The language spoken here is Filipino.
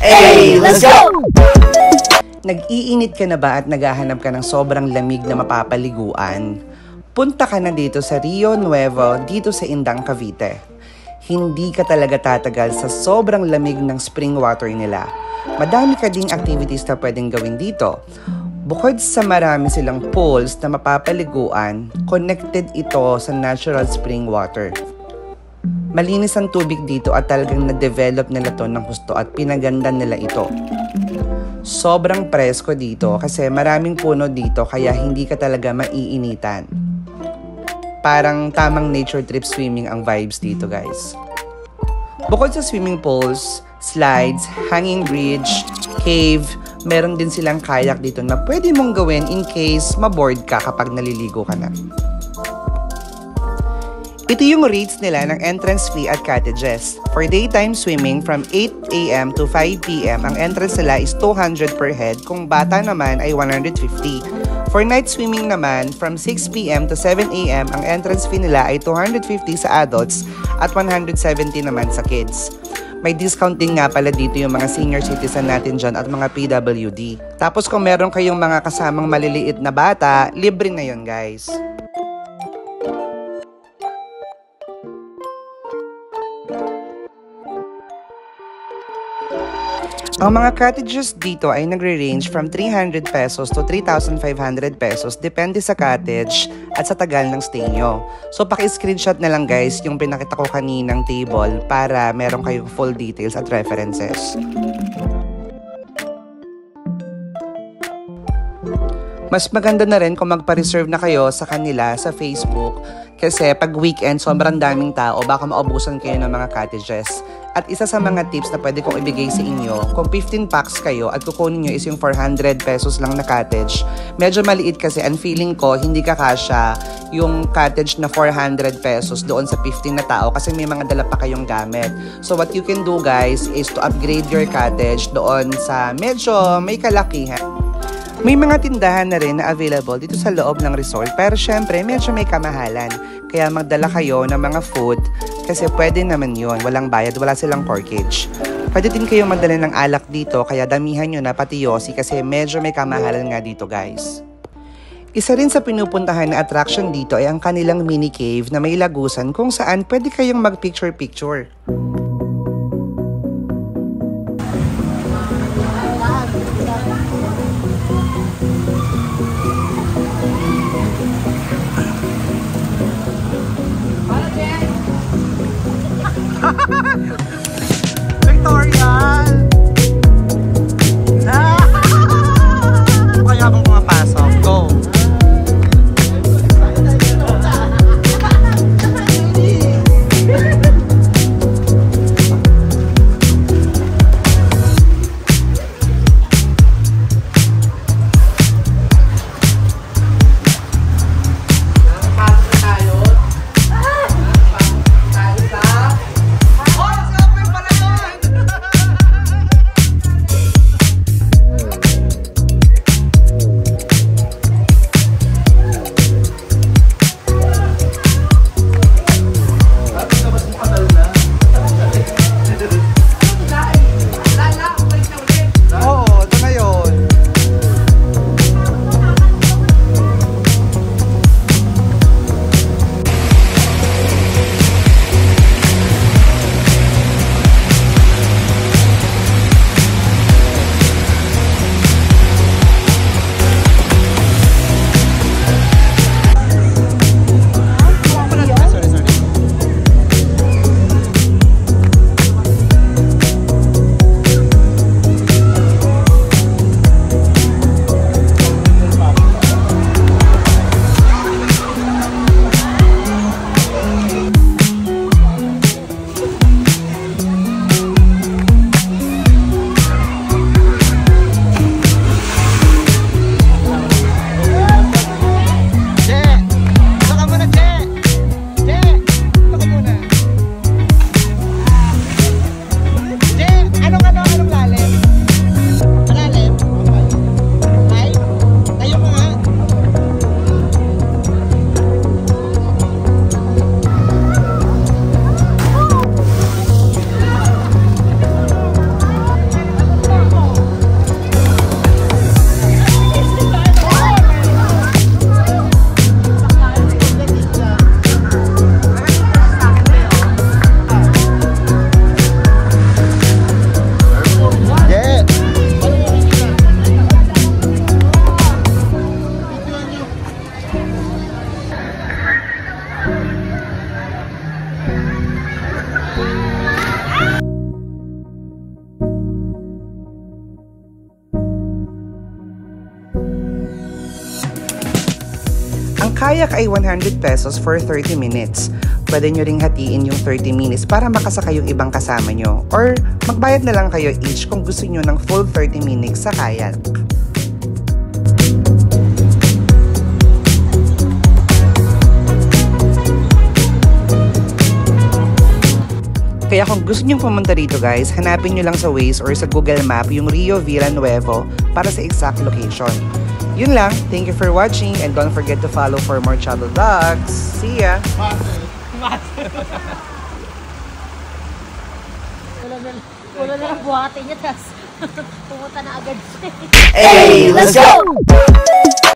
Hey, let's go! Nag-iinit ka na ba at naghahanap ka ng sobrang lamig na mapapaliguan? Punta ka na dito sa Rio Nuevo, dito sa Indang, Cavite. Hindi ka talaga tatagal sa sobrang lamig ng spring water nila. Madami ka ding activities na pwedeng gawin dito. Bukod sa marami silang pools na mapapaliguan, connected ito sa natural spring water. Malinis ang tubig dito at talagang na-develop nila to ng gusto at pinaganda nila ito. Sobrang presko dito kasi maraming puno dito kaya hindi ka talaga maiinitan. Parang tamang nature trip swimming ang vibes dito, guys. Bukod sa swimming pools, slides, hanging bridge, cave, meron din silang kayak dito na pwede mong gawin in case maboard ka kapag naliligo ka na. Ito yung rates nila ng entrance fee at cottages. For daytime swimming from 8 a.m. to 5 p.m., ang entrance nila is 200 per head. Kung bata naman ay 150. For night swimming naman, from 6 p.m. to 7 a.m., ang entrance fee nila ay 250 sa adults at 170 naman sa kids. May discount din nga pala dito yung mga senior citizen natin dyan at mga PWD. Tapos kung meron kayong mga kasamang maliliit na bata, libre na yun, guys. Ang mga cottages dito ay nagre-range from 300 pesos to 3,500 pesos depende sa cottage at sa tagal ng stay nyo. So paki-screenshot na lang guys yung pinakita ko kaninang table para meron kayong full details at references. Mas maganda na rin kung magpa-reserve na kayo sa kanila sa Facebook kasi pag weekend sobrang daming tao baka maubusan kayo ng mga cottages. At isa sa mga tips na pwede kong ibigay sa inyo, kung 15 packs kayo at kukunin nyo is yung 400 pesos lang na cottage, medyo maliit kasi and feeling ko hindi kakasya yung cottage na 400 pesos doon sa 15 na tao kasi may mga dala pa kayong gamit. So what you can do guys is to upgrade your cottage doon sa medyo may kalakihan. May mga tindahan na rin na available dito sa loob ng resort pero syempre medyo may kamahalan. Kaya magdala kayo ng mga food kasi pwede naman yun. Walang bayad, wala silang corkage. Pwede din kayo magdala ng alak dito kaya damihan nyo na pati yosi kasi medyo may kamahalan nga dito guys. Isa rin sa pinupuntahan na attraction dito ay ang kanilang mini cave na may lagusan kung saan pwede kayong mag-picture-picture. Victoria! Kaya bang pumapasok? Go! Kayak ay 100 pesos for 30 minutes. Pwede nyo ring hatiin yung 30 minutes para makasakay yung ibang kasama nyo. Or magbayad na lang kayo each kung gusto nyo ng full 30 minutes sa kayak. Kaya kung gusto nyo pumunta rito guys, hanapin nyo lang sa Waze or sa Google Map yung Rio Villanueva para sa exact location. Yun lang. Thank you for watching and don't forget to follow for more travel vlogs. See ya! Wala na lang buhatin niya, tas pumunta na agad siya. Hey, let's go!